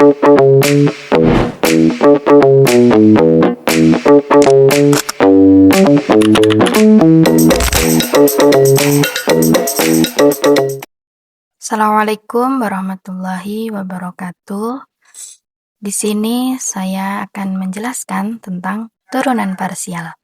Assalamualaikum warahmatullahi wabarakatuh. Di sini saya akan menjelaskan tentang turunan parsial.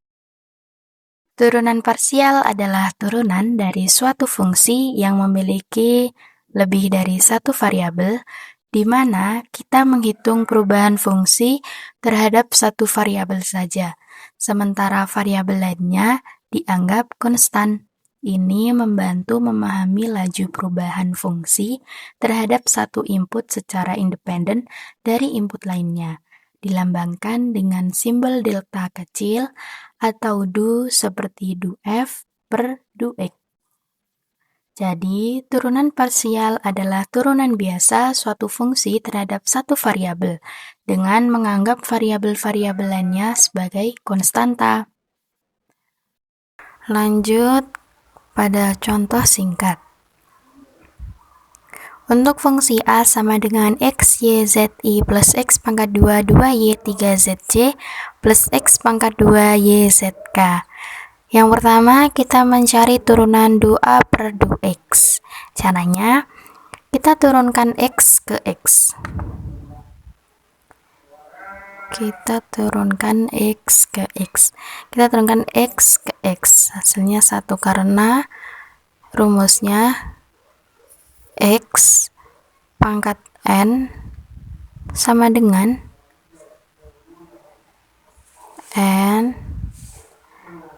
Turunan parsial adalah turunan dari suatu fungsi yang memiliki lebih dari satu variabel, di mana kita menghitung perubahan fungsi terhadap satu variabel saja, sementara variabel lainnya dianggap konstan. Ini membantu memahami laju perubahan fungsi terhadap satu input secara independen dari input lainnya, dilambangkan dengan simbol delta kecil atau du seperti du f per du x. Jadi, turunan parsial adalah turunan biasa suatu fungsi terhadap satu variabel dengan menganggap variabel-variabel lainnya sebagai konstanta. Lanjut pada contoh singkat. Untuk fungsi A sama dengan x, y, z, i plus x pangkat 2, 2y, 3zc plus x pangkat 2, y, zk. Yang pertama, kita mencari turunan du A per du x. Caranya, kita turunkan x ke x. Kita turunkan x ke x. Hasilnya 1 karena rumusnya x pangkat n sama dengan n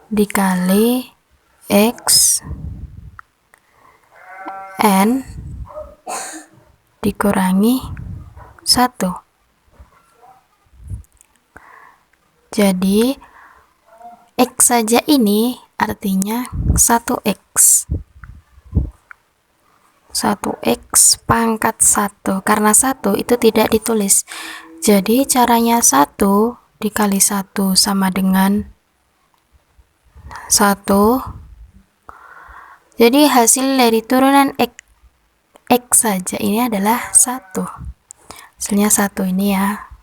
dikali x n dikurangi 1. Jadi, x saja ini artinya 1x. 1x pangkat 1. Karena 1 itu tidak ditulis. Jadi, caranya 1 dikali 1 sama dengan 1. Jadi, hasil dari turunan x saja ini adalah 1. Hasilnya 1 ini ya.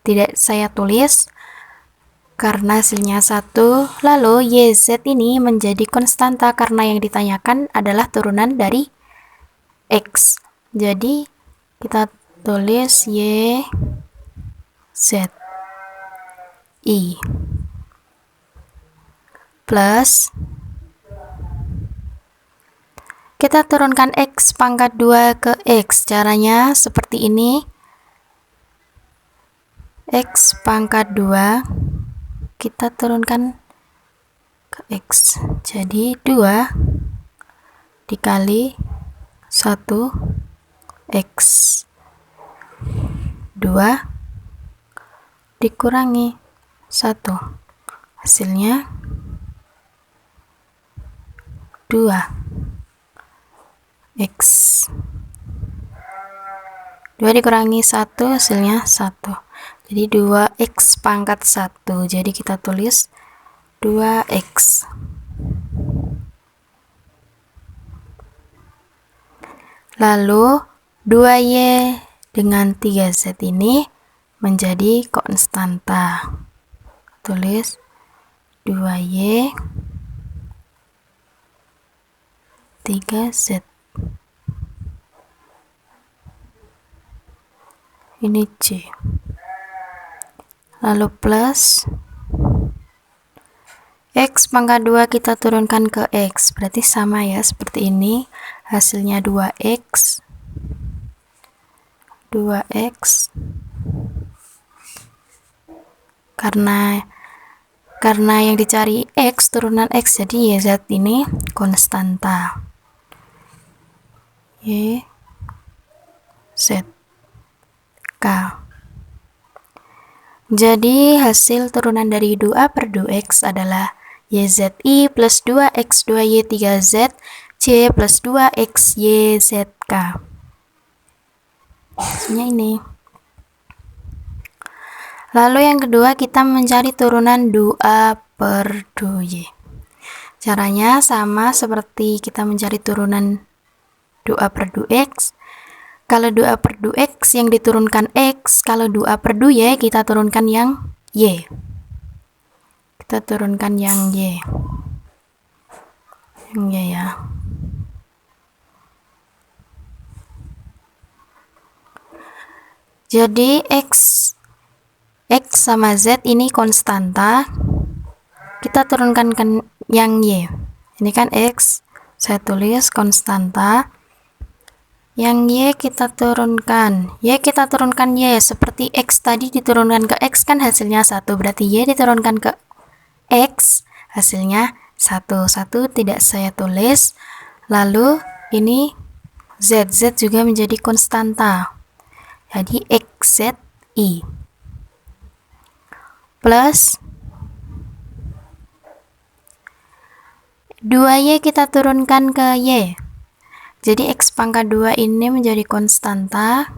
Tidak saya tulis karena hasilnya 1, lalu YZ ini menjadi konstanta karena yang ditanyakan adalah turunan dari X. Jadi, kita tulis YZ I plus kita turunkan X pangkat 2 ke X. Caranya seperti ini. X pangkat 2 kita turunkan ke X, jadi 2 dikali 1 X, 2 dikurangi 1, hasilnya 2 X, 2 dikurangi 1 hasilnya 1. Jadi 2x pangkat 1. Jadi kita tulis 2x. Lalu 2y dengan 3z ini menjadi konstanta. Tulis 2y 3z. Ini C. Lalu plus x pangkat 2 kita turunkan ke x, berarti sama ya seperti ini. Hasilnya 2x karena yang dicari x, turunan x, jadi YZ ini konstanta. YZ K. Jadi, hasil turunan dari du A per du X adalah YZI plus 2X 2Y 3Z C plus 2X YZK. Hasilnya ini. Lalu yang kedua, kita mencari turunan du A per du Y. Caranya sama seperti kita mencari turunan du A per du X. Kalau 2/2x yang diturunkan x, kalau 2/2y kita turunkan yang y. Kita turunkan yang y. Yang y ya. Jadi x sama z ini konstanta. Kita turunkan yang y. Ini kan x, saya tulis konstanta. Yang y kita turunkan. Y kita turunkan y. Seperti x tadi diturunkan ke x kan hasilnya 1. Berarti y diturunkan ke x, hasilnya 1. 1 tidak saya tulis. Lalu ini z juga menjadi konstanta. Jadi xzi plus 2y kita turunkan ke y. Jadi x pangkat 2 ini menjadi konstanta.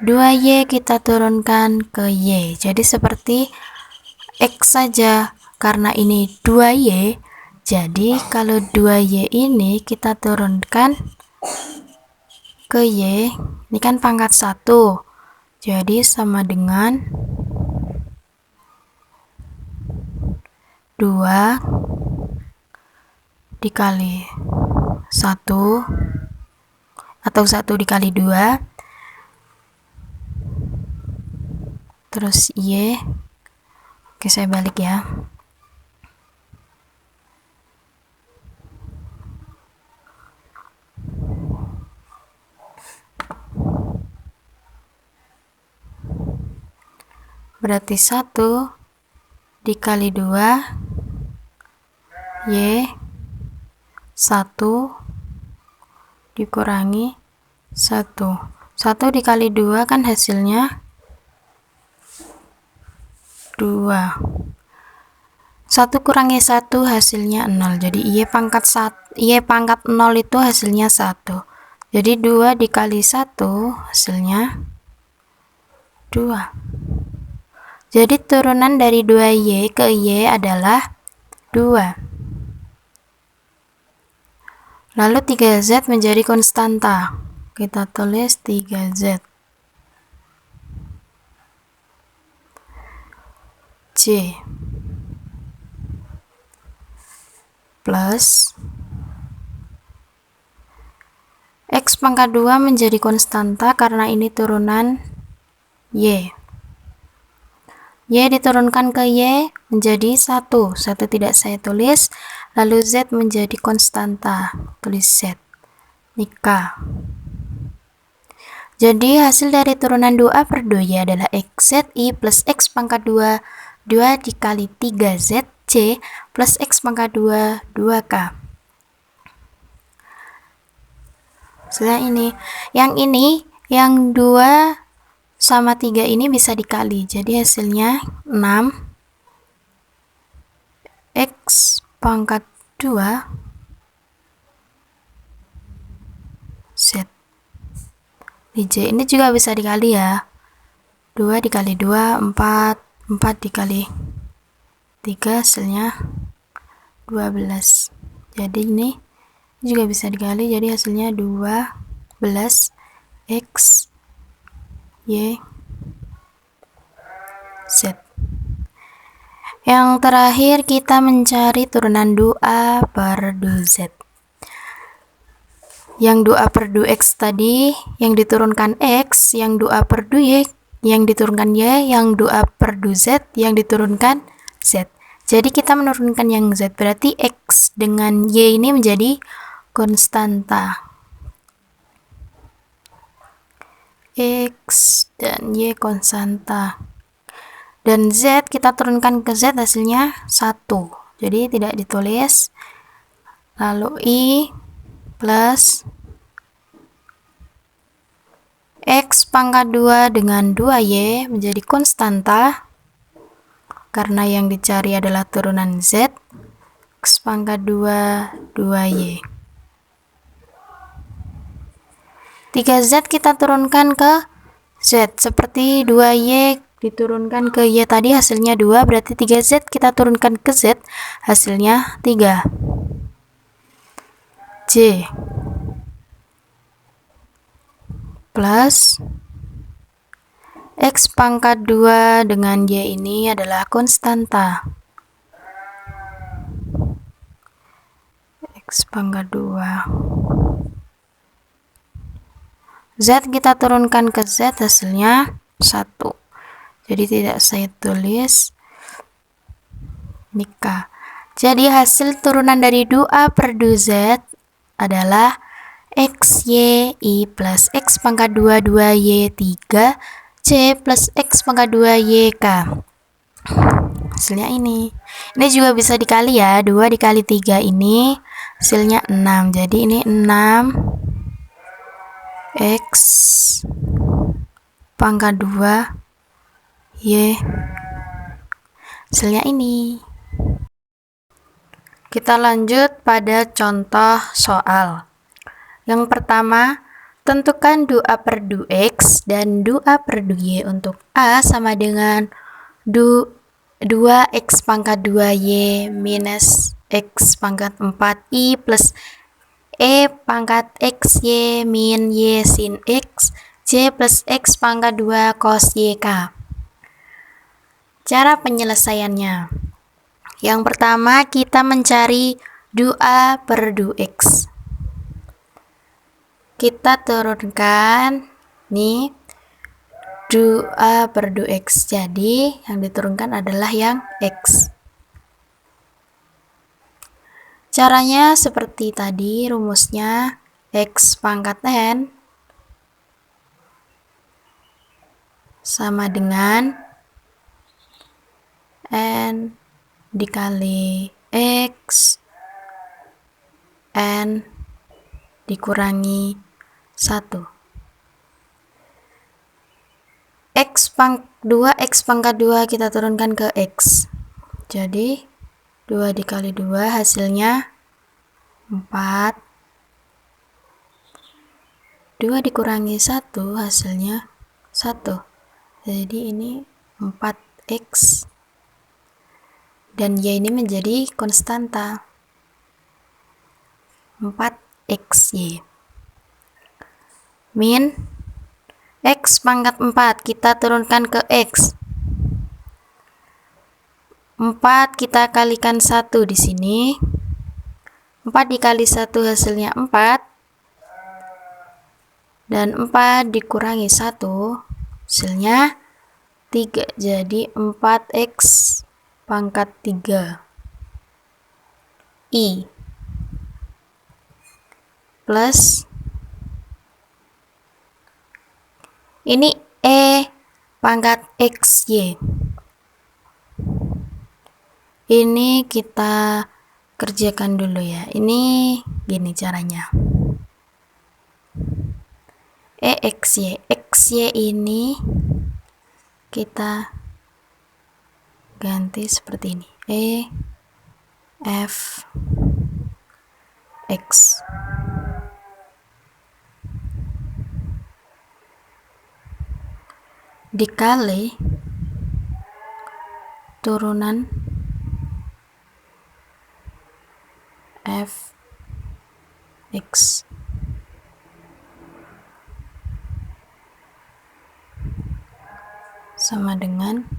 2y kita turunkan ke y. Jadi seperti x saja, karena ini 2y. Jadi kalau 2y ini kita turunkan ke y, ini kan pangkat 1. Jadi sama dengan 2 dikali 1 atau 1 dikali 2 terus y. Oke, saya balik ya. Berarti 1 dikali 2 y 1 dikurangi 1. 1 dikali 2 kan hasilnya 2. 1 kurangi 1 hasilnya 0. Jadi y pangkat 0 itu hasilnya 1. Jadi 2 dikali 1 hasilnya 2. Jadi turunan dari 2y ke y adalah 2. Lalu 3z menjadi konstanta. Kita tulis 3z. C plus x pangkat 2 menjadi konstanta karena ini turunan y. Y diturunkan ke y menjadi 1. 1 tidak saya tulis. Lalu z menjadi konstanta. Tulis z. Ini k. Jadi hasil dari turunan 2/2y adalah xzi plus x pangkat 2 dikali 3zc plus x pangkat 2 2k. Setelah ini, yang 2 sama 3 ini bisa dikali. Jadi hasilnya 6 x pangkat 2 z. Di J ini juga bisa dikali ya. 2 dikali 2 4, 4 dikali 3 hasilnya 12. Jadi ini juga bisa dikali, jadi hasilnya 12 x y z. Yang terakhir kita mencari turunan 2/2z. Yang 2/2x tadi yang diturunkan x, yang 2/2y yang diturunkan y, yang 2/2z yang diturunkan z. Jadi kita menurunkan yang z, berarti x dengan y ini menjadi konstanta. X dan y konstanta. Dan z kita turunkan ke z hasilnya 1. Jadi tidak ditulis. Lalu i plus x pangkat 2 dengan 2y menjadi konstanta. Karena yang dicari adalah turunan z. X pangkat 2 2y. 3z kita turunkan ke z, seperti 2y diturunkan ke y tadi hasilnya 2, berarti 3z kita turunkan ke z hasilnya 3. J plus X pangkat 2 dengan Y ini adalah konstanta. X pangkat 2. Z kita turunkan ke Z, hasilnya 1. Jadi tidak saya tulis nikah. Jadi hasil turunan dari 2/2Z adalah XYI plus X pangkat 2 2Y 3 C plus X pangkat 2 YK. Hasilnya ini. Ini juga bisa dikali ya. 2 dikali 3 ini hasilnya 6. Jadi ini 6 X pangkat 2 Y. Hasilnya ini. Kita lanjut pada contoh soal. Yang pertama, tentukan 2/2X dan 2/2Y untuk A sama dengan 2X pangkat 2Y minus X pangkat 4Y plus E pangkat XY min Y sin X J plus X pangkat 2 cos YK. Cara penyelesaiannya. Yang pertama, kita mencari 2/2X. Kita turunkan nih 2/2X. Jadi yang diturunkan adalah yang X. Caranya seperti tadi, rumusnya X pangkat N sama dengan N dikali X N dikurangi 1. 2X pangkat 2 kita turunkan ke X. Jadi 2 dikali 2 hasilnya 4. 2 dikurangi 1 hasilnya 1. Jadi ini 4X. Dan Y ini menjadi konstanta. 4XY. Min X pangkat 4 kita turunkan ke X. 4 kita kalikan 1 di sini. 4 dikali 1 hasilnya 4. Dan 4 dikurangi 1 hasilnya 3. Jadi 4X pangkat 3 I plus ini E pangkat XY. Ini kita kerjakan dulu ya. Ini gini caranya. XY. XY ini kita ganti seperti ini. F X. Dikali turunan F X. Sama dengan,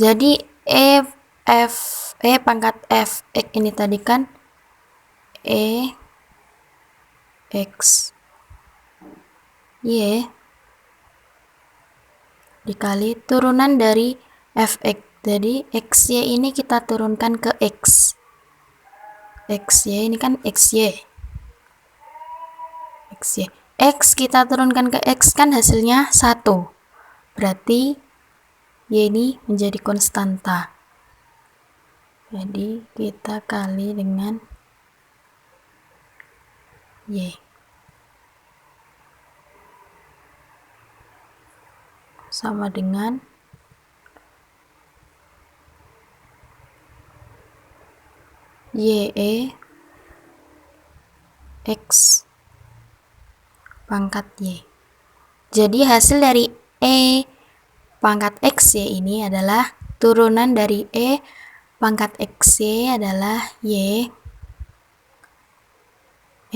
jadi E pangkat F X ini tadi kan X Y dikali turunan dari Fx. Jadi XY ini kita turunkan ke X. XY ini kan XY. XY. X kita turunkan ke X kan hasilnya 1. Berarti Y ini menjadi konstanta. Jadi kita kali dengan Y. Sama dengan YE X pangkat Y. Jadi hasil dari E pangkat XY ini adalah turunan dari E pangkat XY adalah Y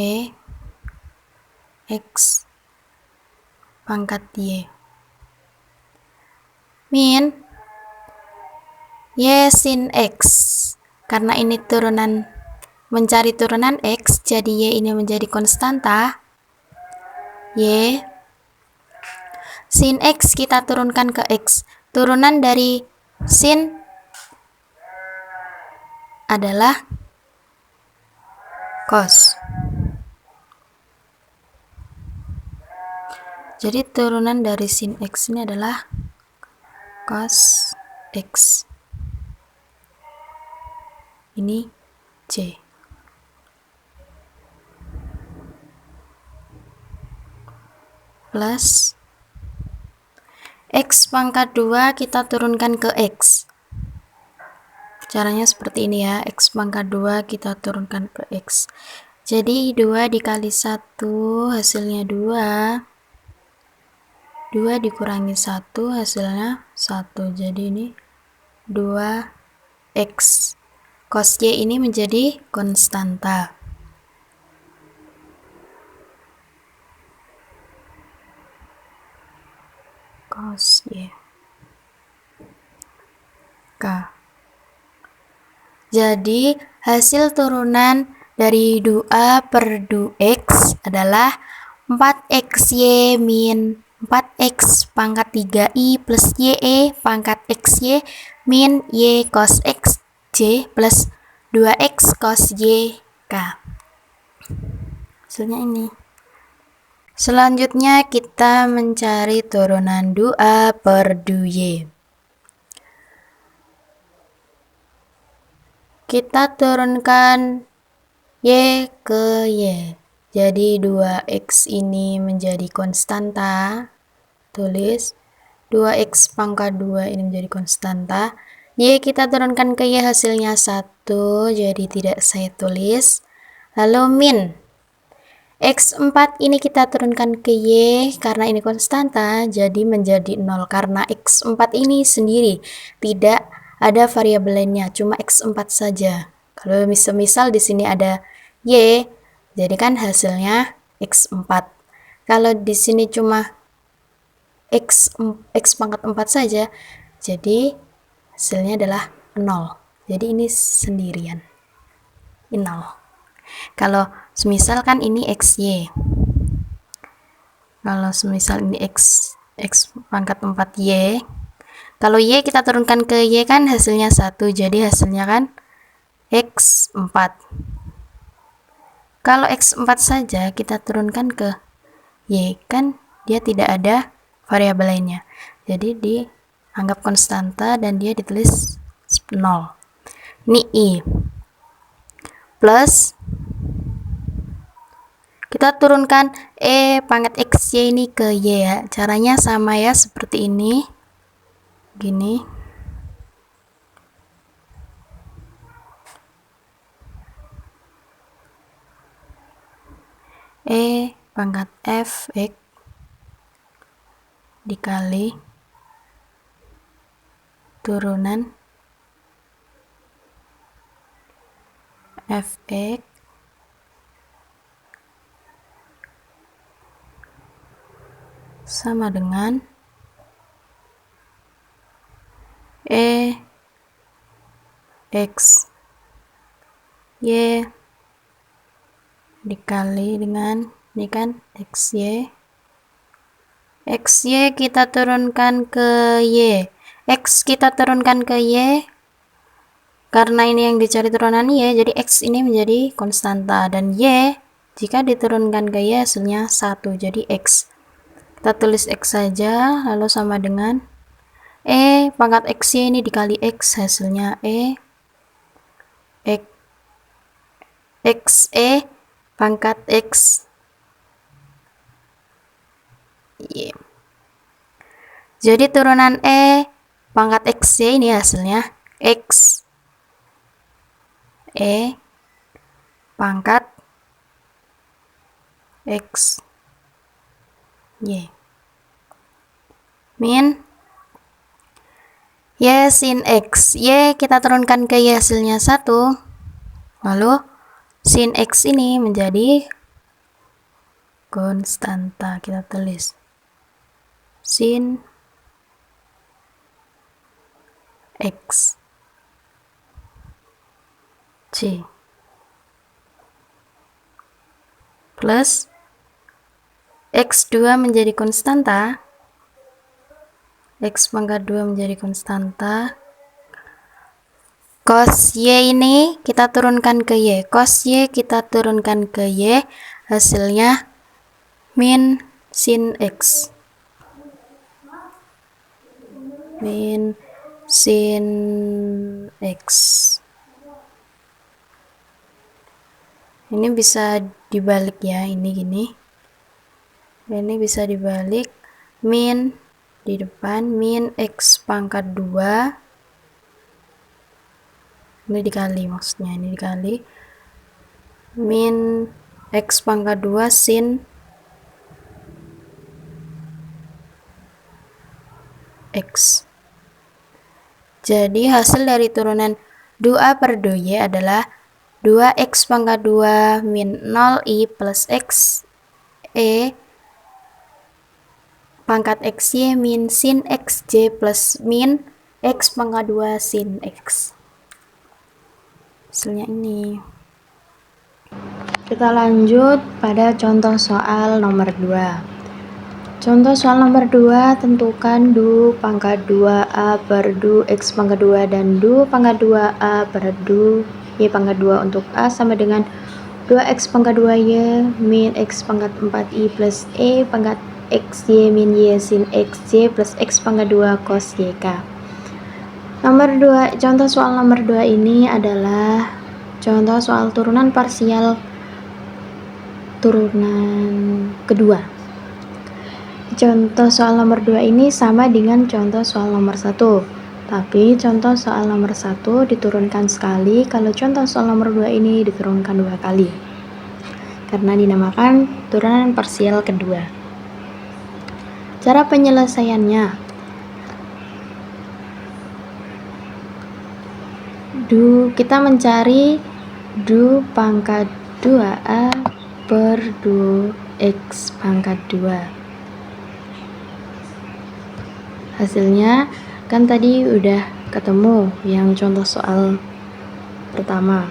E X pangkat Y. Min Y sin X. Karena ini mencari turunan X, jadi Y ini menjadi konstanta. Y sin X kita turunkan ke X. Turunan dari sin adalah cos. Jadi turunan dari sin X ini adalah cos X. Ini C. Plus X pangkat 2 kita turunkan ke X. Caranya seperti ini ya, X pangkat 2 kita turunkan ke X. Jadi 2 dikali 1 hasilnya 2. 2 dikurangi 1 hasilnya 1. Jadi ini 2X. Cos Y ini menjadi konstanta. Cos Y. K. Jadi hasil turunan dari 2 per 2X adalah 4XY min 4X pangkat 3I plus YE pangkat XY min Y cos XJ plus 2X cos YK. Hasilnya ini. Selanjutnya kita mencari turunan 2 per 2Y. Kita turunkan Y ke Y. Jadi 2X ini menjadi konstanta. Tulis 2X pangkat 2 ini menjadi konstanta. Y kita turunkan ke Y hasilnya 1. Jadi tidak saya tulis. Lalu min X4 ini kita turunkan ke Y karena ini konstanta, jadi menjadi 0 karena X4 ini sendiri tidak ada variabel lainnya, cuma X4 saja. Kalau misal di sini ada Y, jadi kan hasilnya X4. Kalau di sini cuma X pangkat 4 saja, jadi hasilnya adalah 0. Jadi ini sendirian. Ini 0. Kalau semisal kan ini XY. Kalau semisal ini X pangkat 4Y. Kalau Y kita turunkan ke Y kan hasilnya 1. Jadi hasilnya kan X4. Kalau X4 saja kita turunkan ke Y kan dia tidak ada variabel lainnya. Jadi dianggap konstanta dan dia ditulis 0. Ini I. Plus kita turunkan E pangkat XY ini ke Y ya. Caranya sama ya, seperti ini. Gini. E pangkat Fx dikali turunan Fx sama dengan E X Y dikali dengan ini kan XY. XY kita turunkan ke Y. X kita turunkan ke Y karena ini yang dicari turunan Y, jadi X ini menjadi konstanta dan Y jika diturunkan ke Y hasilnya 1, jadi X. Kita tulis X saja, lalu sama dengan E pangkat XY ini dikali X, hasilnya XE pangkat X Y. Jadi turunan E pangkat XY ini hasilnya X E pangkat X Y min Y sin X. Y kita turunkan ke Y hasilnya 1. Lalu sin X ini menjadi konstanta, kita tulis sin X C plus X2 menjadi konstanta, X pangkat 2 menjadi konstanta, cos Y ini kita turunkan ke Y, cos Y kita turunkan ke Y, hasilnya min sin X, min sin X. Ini bisa dibalik ya, ini gini. Ini bisa dibalik, min di depan, min X pangkat 2. Ini dikali, maksudnya ini dikali min X pangkat 2 sin X. Jadi hasil dari turunan 2A per 2Y adalah 2X pangkat 2 min 0I plus X E pangkat XY min sin XJ plus min X pangkat 2 sin X. Hasilnya ini. Kita lanjut pada contoh soal nomor 2. Contoh soal nomor 2, tentukan du pangkat 2A per du X pangkat 2 dan du pangkat 2A per du Y pangkat 2 untuk A sama dengan 2X pangkat 2Y min X pangkat 4I plus E pangkat XY min Y sin XY plus X pangkat 2 cos YK. Nomor 2, contoh soal nomor 2 ini adalah contoh soal turunan parsial turunan kedua. Contoh soal nomor 2 ini sama dengan contoh soal nomor 1. Tapi contoh soal nomor 1 diturunkan sekali, kalau contoh soal nomor 2 ini diturunkan 2 kali. Karena dinamakan turunan parsial kedua. Cara penyelesaiannya. Kita mencari du pangkat 2A per du X pangkat 2. Hasilnya kan tadi udah ketemu yang contoh soal pertama.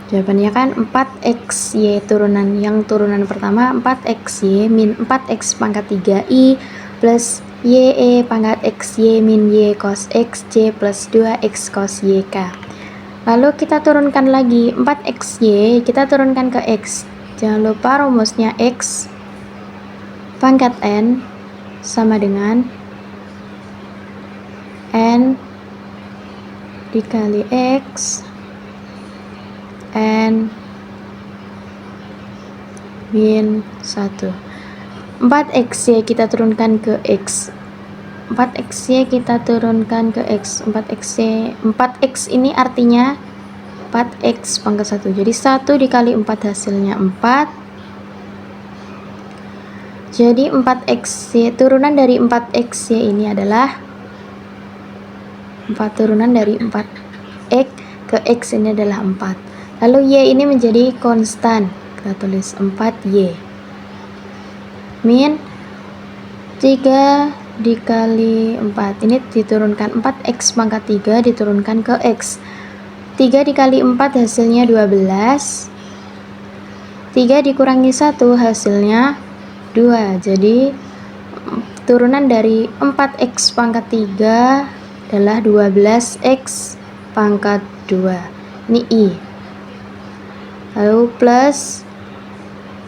Jawabannya kan 4XY turunan, yang turunan pertama 4XY min 4X pangkat 3I plus YE pangkat XY min Y cos XJ plus 2X cos YK. Lalu kita turunkan lagi 4XY, kita turunkan ke X. Jangan lupa rumusnya X pangkat N sama dengan N dikali X N min 1. 4XY kita turunkan ke X, 4XY kita turunkan ke X, 4X ini artinya 4X pangkat 1, jadi 1 dikali 4 hasilnya 4. Jadi 4XY, turunan dari 4XY ini adalah 4 turunan dari 4X ke X ini adalah 4. Lalu Y ini menjadi konstan. Kita tulis 4Y. Min 3 dikali 4. Ini diturunkan 4X pangkat 3 diturunkan ke X. 3 dikali 4 hasilnya 12. 3 dikurangi 1 hasilnya 2. Jadi turunan dari 4X pangkat 3 adalah 12X pangkat 2. Ini I. Lalu plus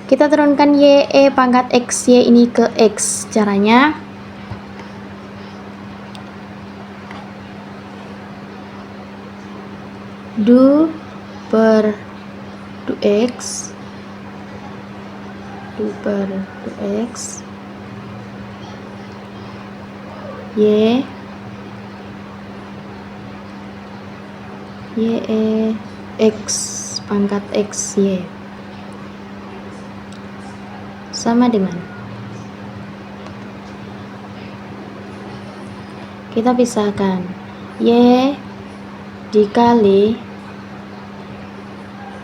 kita turunkan YE pangkat XY ini ke X. Caranya du per du X, du per du X Y YE X pangkat XY sama dengan, kita pisahkan Y dikali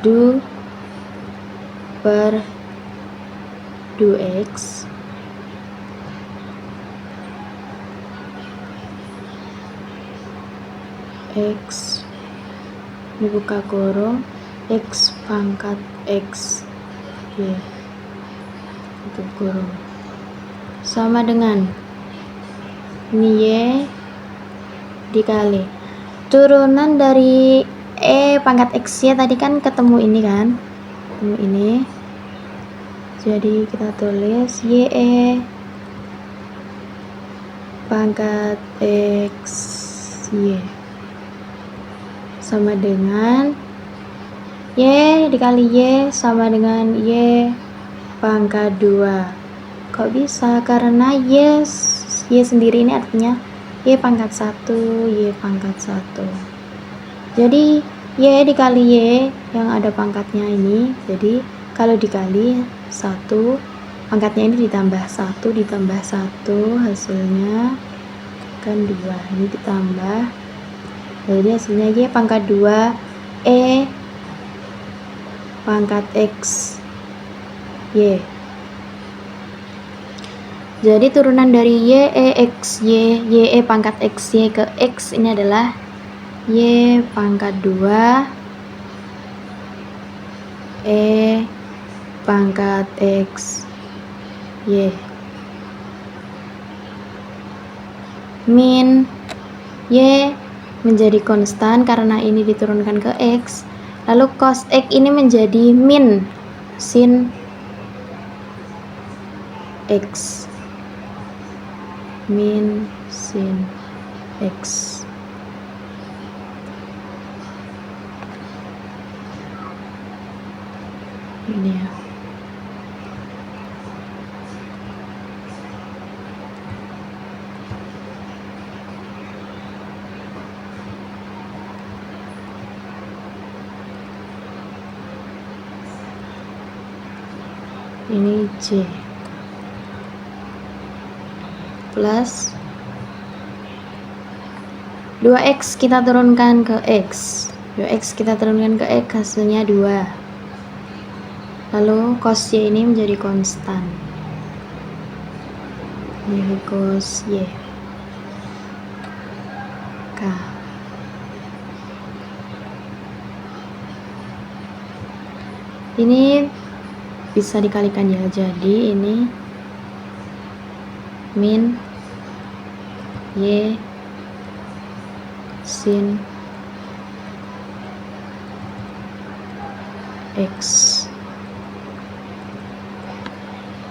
du per du X X dibuka kurung X pangkat X Y tutup kurung sama dengan ini Y dikali turunan dari E pangkat X Y tadi kan ketemu ini kan, ketemu ini, jadi kita tulis YE pangkat X Y sama dengan Y dikali Y sama dengan Y pangkat 2. Kok bisa? Karena Y sendiri ini artinya Y pangkat 1, Y pangkat 1. Jadi Y dikali Y yang ada pangkatnya ini, jadi kalau dikali 1 pangkatnya ini ditambah 1 ditambah 1 hasilnya kan 2, ini ditambah, jadi hasilnya Y pangkat 2 E pangkat X Y. Jadi turunan dari Y E X Y, Y E pangkat X Y ke X ini adalah Y pangkat 2 E pangkat X Y min Y menjadi konstan karena ini diturunkan ke X, lalu cos X ini menjadi min sin X, min sin X. Ini ya. Ini J plus 2X kita turunkan ke X, 2X kita turunkan ke X hasilnya 2, lalu cos Y ini menjadi konstan, ini cos Y K. Ini bisa dikalikan ya, jadi ini min Y sin X.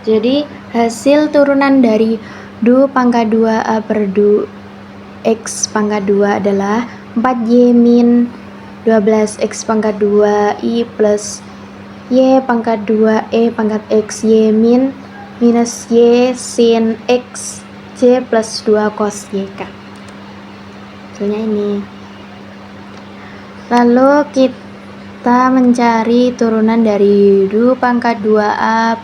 Jadi hasil turunan dari du pangkat 2A per du X pangkat 2 adalah 4Y min 12X pangkat 2 I plus Y pangkat 2 E pangkat X Y min minus Y sin X J plus 2 cos YK. Hasilnya ini. Lalu kita mencari turunan dari du pangkat 2A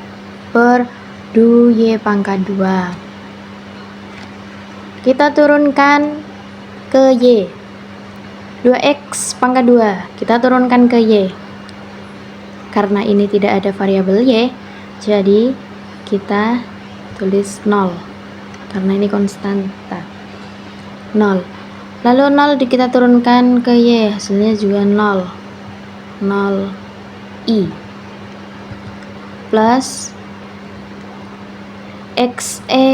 per du Y pangkat 2. Kita turunkan ke Y. 2X pangkat 2 kita turunkan ke Y. Karena ini tidak ada variabel Y, jadi kita tulis 0 karena ini konstanta 0. Lalu 0 kita turunkan ke Y, hasilnya juga 0 I plus XE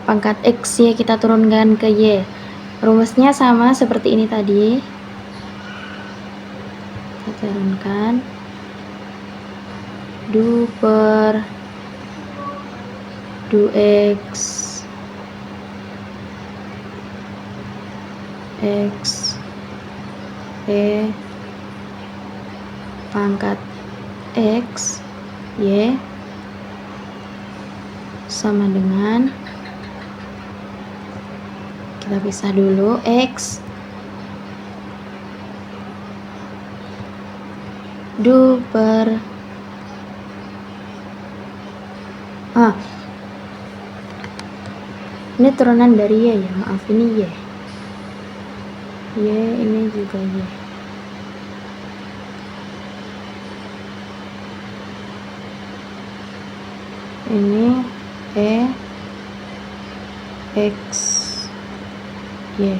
pangkat XY kita turunkan ke Y. Rumusnya sama seperti ini tadi, kita turunkan du per du X E pangkat X Y sama dengan, kita pisah dulu, X du per ini turunan dari Y ya, maaf ini Y ini juga Y. Ini E X Y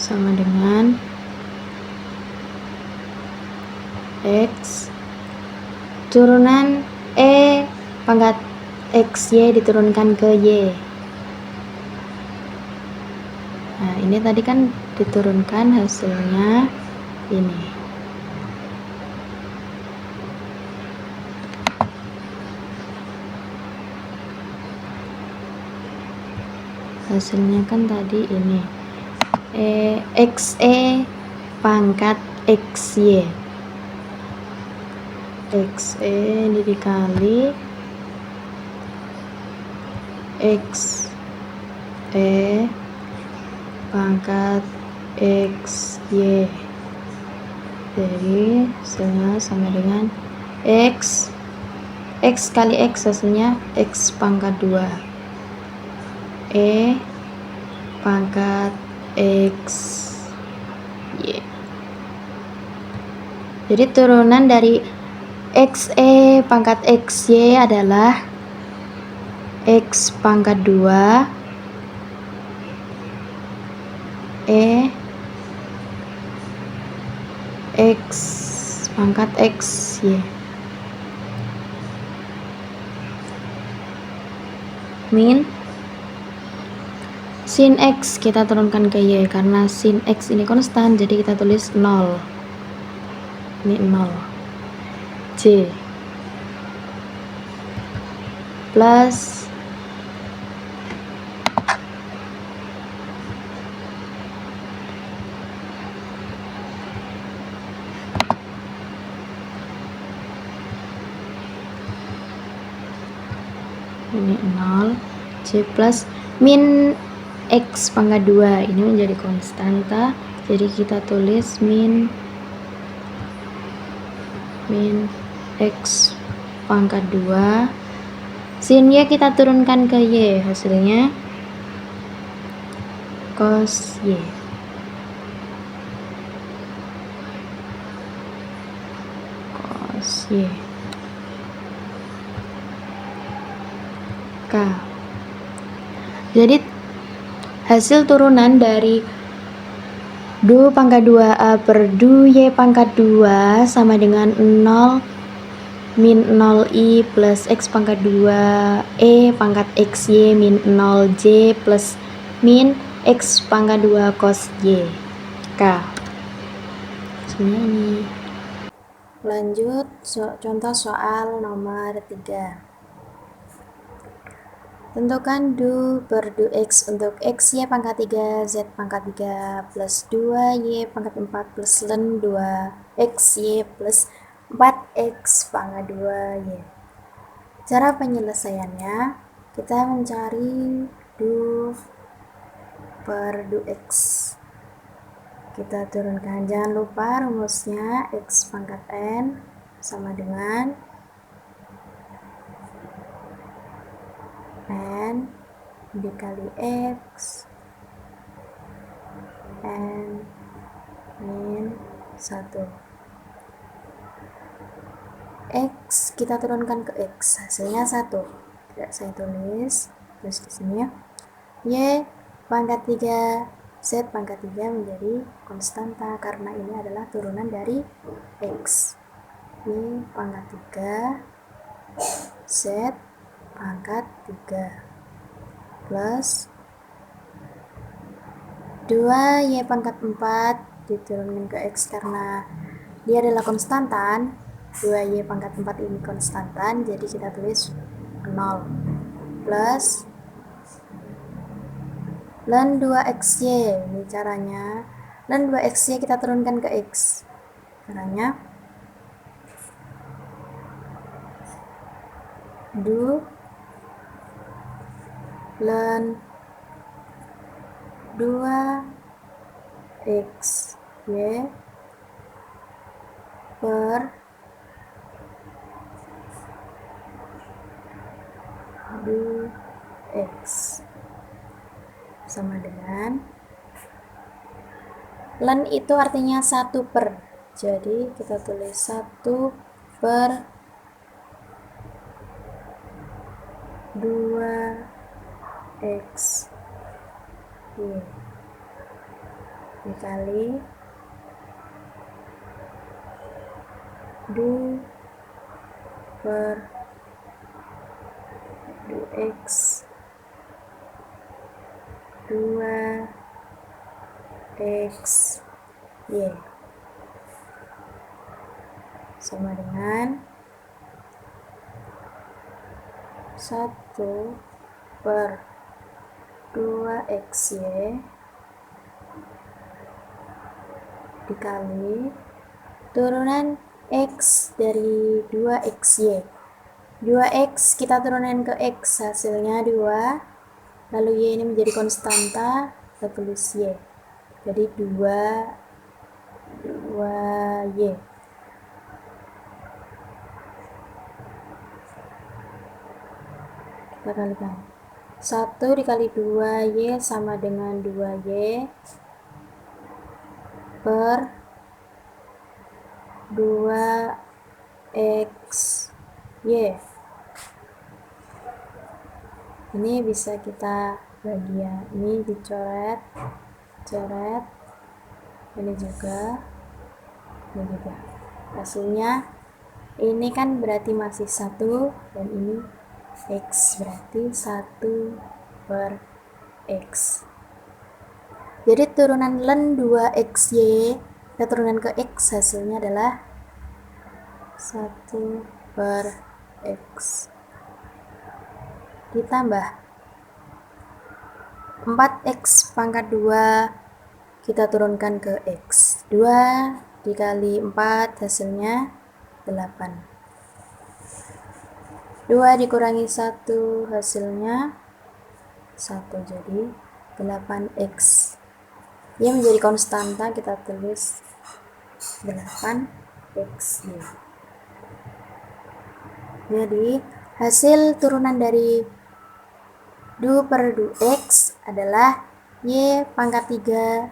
sama dengan X turunan E pangkat XY diturunkan ke Y. Nah, ini tadi kan diturunkan, hasilnya ini. Hasilnya kan tadi ini. XE pangkat XY. XE ini dikali XE pangkat XY. Jadi hasilnya sama dengan X kali X, hasilnya X pangkat 2 E pangkat X Y. Jadi turunan dari XE pangkat XY adalah X pangkat 2 E X pangkat XY min sin X kita turunkan ke Y, karena sin X ini konstan jadi kita tulis 0. Ini 0 J plus ini 0 J plus min X pangkat 2, ini menjadi konstanta jadi kita tulis min X pangkat 2 sin Y kita turunkan ke Y, hasilnya cos Y. Cos Y K. Jadi hasil turunan dari du pangkat 2A per du Y pangkat 2 sama dengan 0 min 0I plus X pangkat 2 E pangkat XY min 0J plus min X pangkat 2 cos Y K. Sebenarnya ini. Lanjut contoh soal nomor 3. Tentukan du per du X untuk X Y pangkat 3 Z pangkat 3 plus 2 Y pangkat 4 plus len 2 X Y plus 4X pangkat 2 Y. Cara penyelesaiannya, kita mencari du per du X. Kita turunkan, jangan lupa rumusnya X pangkat N sama dengan N dikali X N min 1. X kita turunkan ke X, hasilnya 1. Tidak saya tulis di sini ya. Y pangkat 3 Z pangkat 3 menjadi konstanta karena ini adalah turunan dari X. Y pangkat 3 Z pangkat 3 plus 2Y pangkat 4 diturunkan ke X karena dia adalah konstantan. 2Y pangkat 4 ini konstantan, jadi kita tulis 0 plus len 2XY. Ini caranya, len 2XY kita turunkan ke X. Caranya du len 2XY per du X sama dengan len itu artinya 1 per, jadi kita tulis 1 per 2X Y. dikali 2 per 2x 2x y sama dengan 1 per 2xy dikali turunan x dari 2xy. 2x kita turunan ke x, hasilnya 2, lalu y ini menjadi konstanta, kita tulis y, jadi 2y. Kita kalikan, 1 dikali 2y sama dengan 2y per 2xy. Ini bisa kita bagi ya, ini dicoret, ini juga, hasilnya ini kan berarti masih 1 dan ini x, berarti 1 per x. Jadi turunan ln 2xy kita turunan ke x, hasilnya adalah 1 per x ditambah 4x pangkat 2 kita turunkan ke x, 2 dikali 4 hasilnya 8, 2 dikurangi 1 hasilnya 1, jadi 8x. Y menjadi konstanta, kita tulis 8x. Jadi hasil turunan dari 2 per 2x adalah y pangkat 3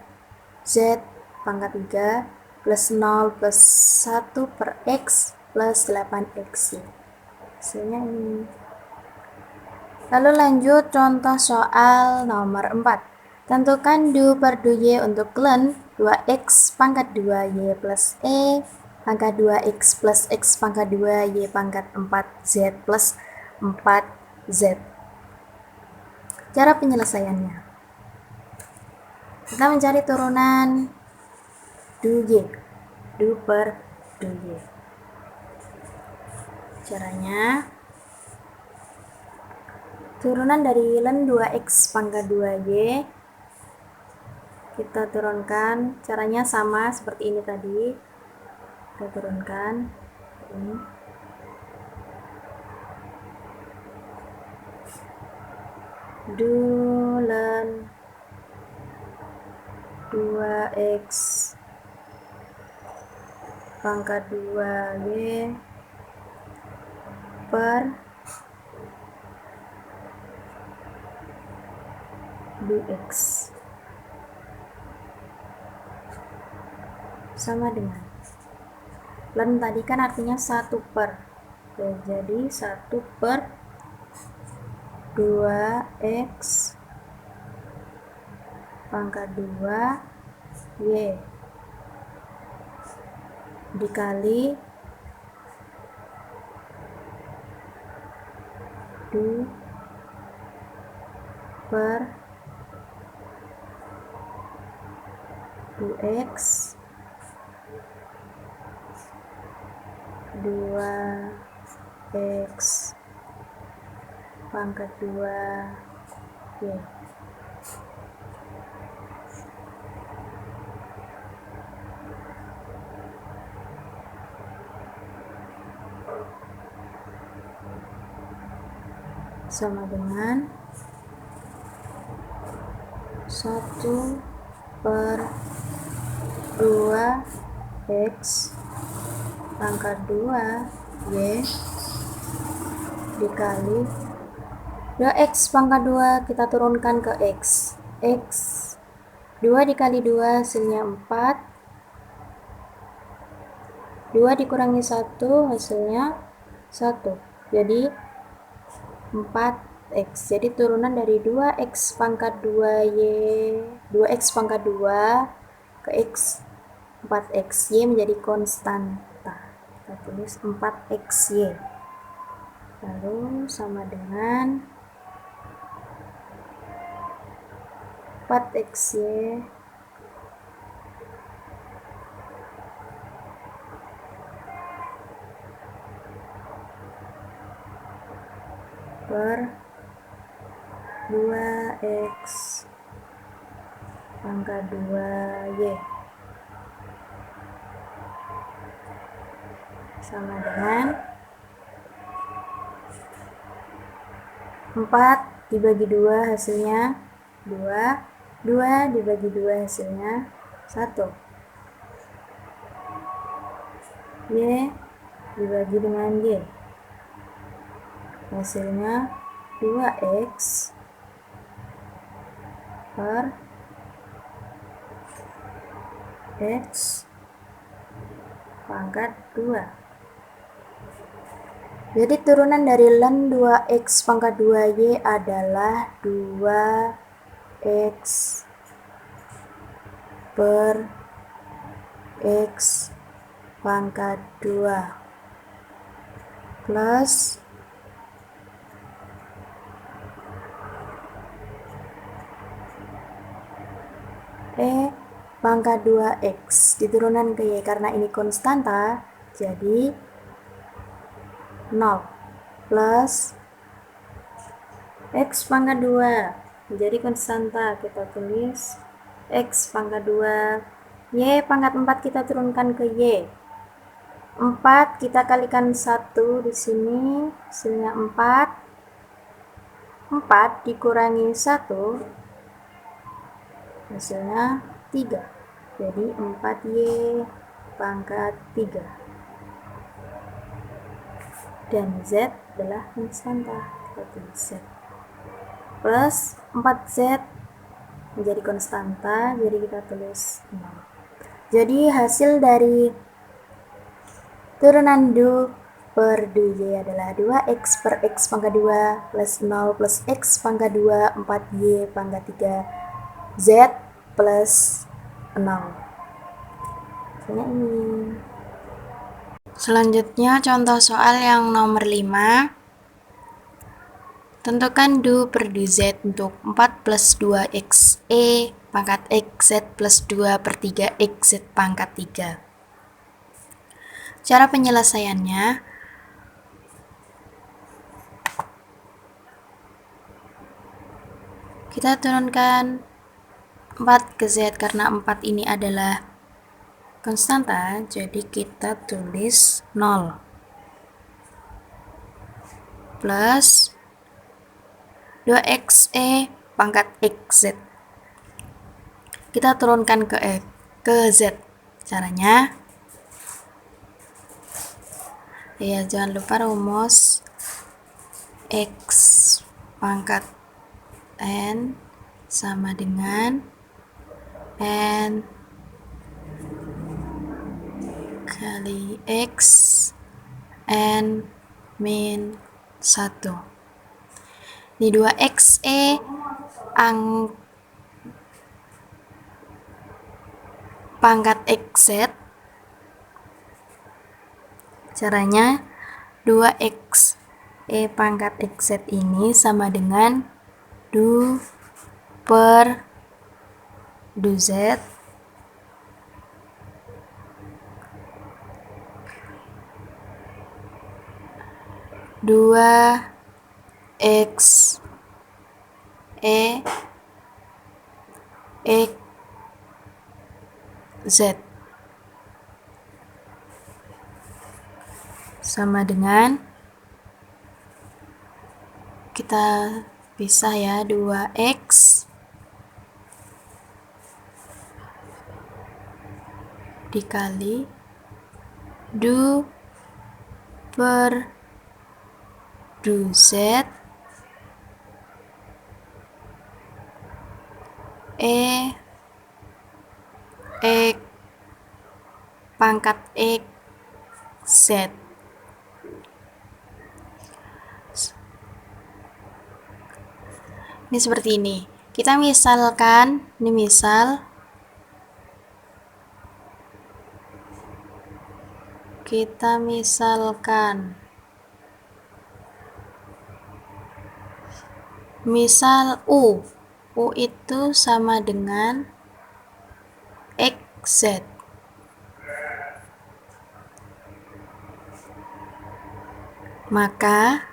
z pangkat 3 plus 0 plus 1 per x plus 8x. Hasilnya ini. Lalu lanjut contoh soal nomor 4. Tentukan 2 per 2y untuk ln 2x pangkat 2y plus e pangkat 2x plus x pangkat 2y pangkat 4z plus 4z. Cara penyelesaiannya, kita mencari turunan 2y, 2 per 2y. Caranya, turunan dari ln 2x pangkat 2y kita turunkan, caranya sama seperti ini tadi, kita turunkan ini. Ln 2x pangkat 2y per 2x sama dengan ln tadi kan artinya 1 per, jadi 1 per 2x pangkat 2y dikali 2 per 2x 2x pangkat 2y. Sama dengan 1 per 2x pangkat 2y dikali 2x pangkat 2 kita turunkan ke x, 2 dikali 2 hasilnya 4, 2 dikurangi 1 hasilnya 1, jadi 4x. Jadi turunan dari 2x pangkat 2y, 2x pangkat 2 ke X. 4xy menjadi konstanta. Kita tulis 4xy. Lalu sama dengan 4xy per 2x pangkat 2y sama dengan 4 dibagi 2 hasilnya 2, 2 dibagi 2 hasilnya 1. Y dibagi dengan Y hasilnya 2x per x pangkat 2. Jadi turunan dari ln 2x pangkat 2y adalah 2x per x pangkat 2 plus pangkat 2x diturunan ke y karena ini konstanta jadi 0 plus x pangkat 2 menjadi konstanta, kita tulis x pangkat 2, y pangkat 4 kita turunkan ke y. 4 kita kalikan 1 di sini hasilnya 4. 4 dikurangi 1 hasilnya 3. Jadi 4y pangkat 3. Dan z adalah konstanta. Kita tulis z. Plus 4z menjadi konstanta, jadi kita tulis 0. Jadi hasil dari turunan du per du y adalah 2x per x pangkat 2 plus 0 plus x pangkat 2 4y pangkat 3 z plus 0. Misalnya ini. Selanjutnya contoh soal yang nomor 5. Tentukan du per du z untuk 4 plus 2x pangkat x z plus 2 per 3 x z pangkat 3. Cara penyelesaiannya, kita turunkan 4 ke z karena 4 ini adalah konstanta, jadi kita tulis 0 plus 2x pangkat xz. Kita turunkan ke z. Caranya, ya jangan lupa rumus x pangkat n sama dengan n kali x n min 1. Ini 2x pangkat xz. Caranya 2x pangkat xz ini sama dengan du per du z dua x z sama dengan, kita pisah ya, 2x dikali du per du z pangkat x z. Ini seperti ini. Kita misalkan, ini misal Kita misalkan. Misal U. U itu sama dengan XZ. Maka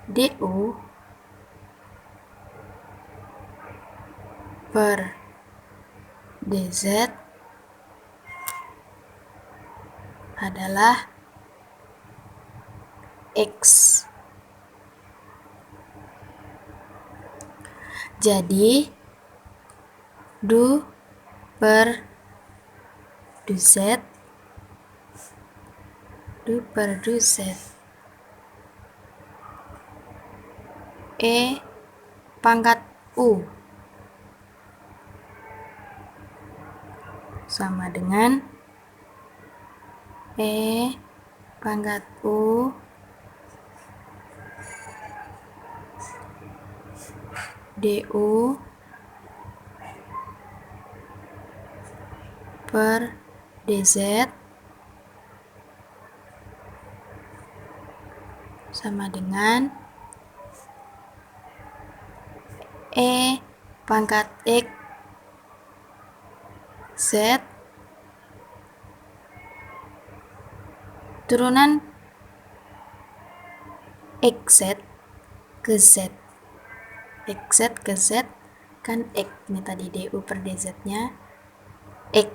DU per DZ adalah X. Jadi Du per DZ E pangkat U sama dengan E pangkat U DU per DZ sama dengan E pangkat X Z turunan XZ ke Z. XZ ke Z kan X, ini tadi DU per DZ nya X,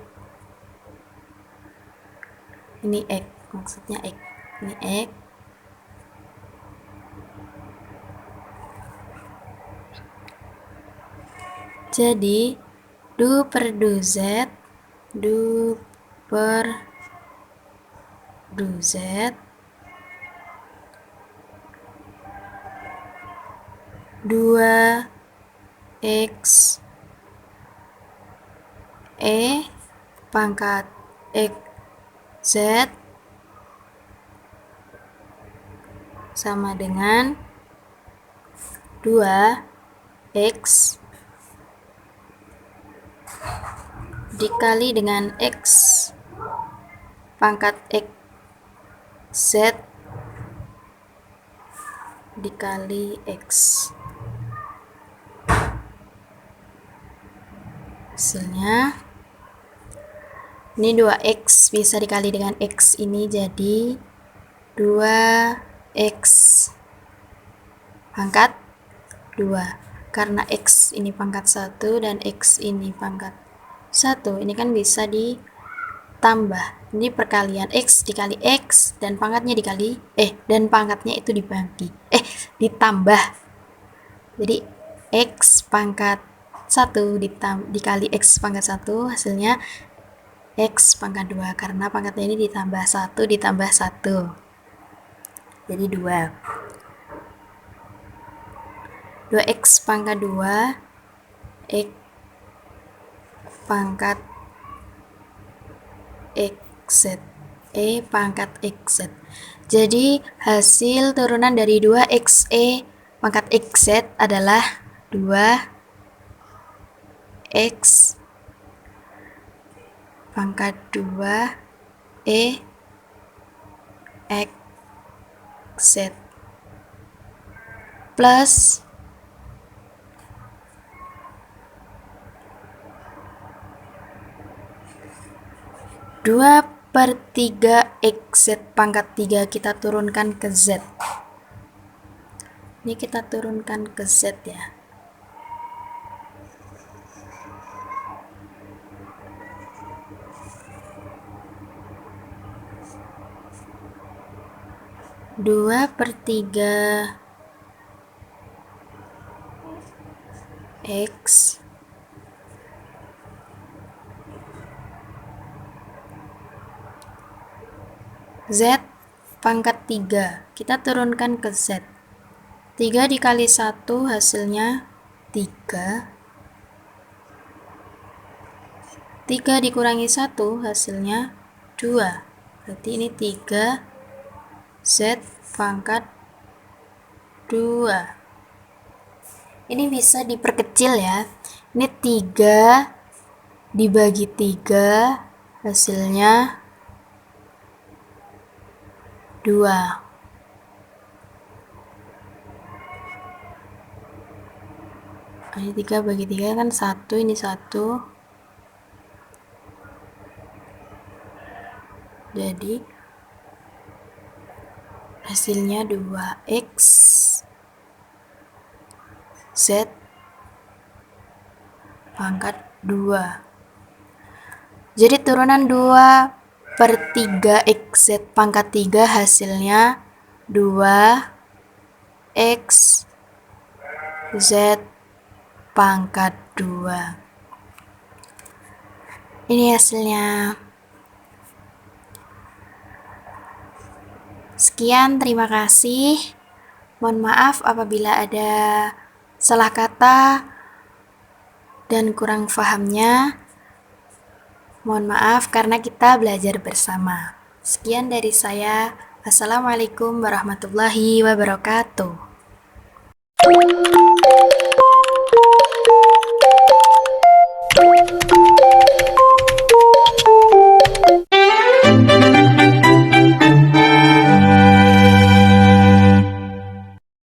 ini X, maksudnya X, ini X. Jadi Du per DZ per DZ dua X E pangkat X Z sama dengan 2X dikali dengan X pangkat X Z dikali X. Hasilnya ini 2X bisa dikali dengan X ini jadi 2X pangkat 2. Karena X ini pangkat 1 dan X ini pangkat 1, ini kan bisa ditambah. Ini perkalian X dikali X dan pangkatnya dikali dan pangkatnya itu ditambah. Jadi X pangkat 1 dikali X pangkat 1 hasilnya X pangkat 2 karena pangkatnya ini ditambah 1 ditambah 1. Jadi 2. 2X pangkat 2 X pangkat XZ E pangkat XZ. Jadi hasil turunan dari 2XE pangkat XZ adalah 2X pangkat 2 E XZ plus 2/3 XZ pangkat 3 kita turunkan ke Z. Ini kita turunkan ke Z ya. Dua per 3 X Z pangkat 3 kita turunkan ke Z. 3 dikali 1 hasilnya 3. 3 dikurangi 1 hasilnya 2. Berarti ini 3 Z pangkat 2. Ini bisa diperkecil ya. Ini 3 dibagi 3 hasilnya 2. Ini 3 bagi 3 kan 1, ini 1. Jadi hasilnya 2x z pangkat 2. Jadi turunan 2/3 x z pangkat 3 hasilnya 2x z pangkat 2. Ini hasilnya. Sekian, terima kasih. Mohon maaf apabila ada salah kata dan kurang fahamnya. Mohon maaf karena kita belajar bersama. Sekian dari saya. Assalamualaikum warahmatullahi wabarakatuh.